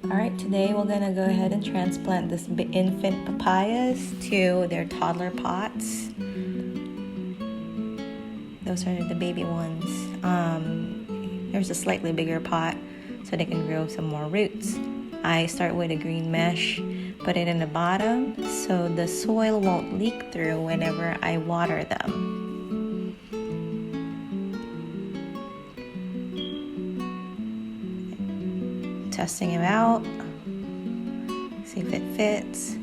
Alright, today we're gonna go ahead and transplant this infant papayas to their toddler pots. Those are the baby ones. There's a slightly bigger pot so they can grow some more roots. I start with a green mesh, put it in the bottom so the soil won't leak through whenever I water them. Testing it out, see if it fits.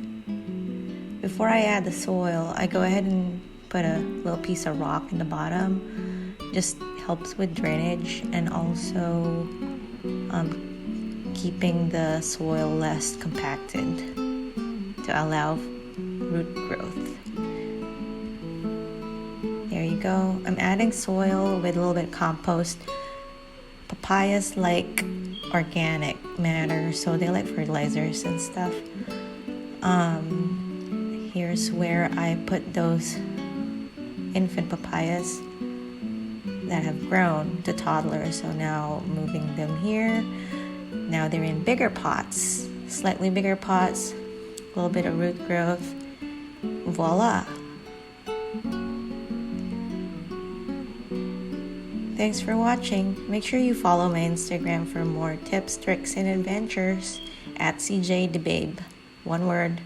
Before I add the soil, I go ahead and put a little piece of rock in the bottom. Just helps with drainage and also keeping the soil less compacted to allow root growth. There you go. I'm adding soil with a little bit of compost. Papayas like organic matter, so they like fertilizers and stuff. Here's where I put those infant papayas that have grown to toddlers. So now moving them here. Now they're in bigger pots, slightly bigger pots, a little bit of root growth. Voila! Thanks for watching. Make sure you follow my Instagram for more tips, tricks, and adventures at CJ the Babe. One word.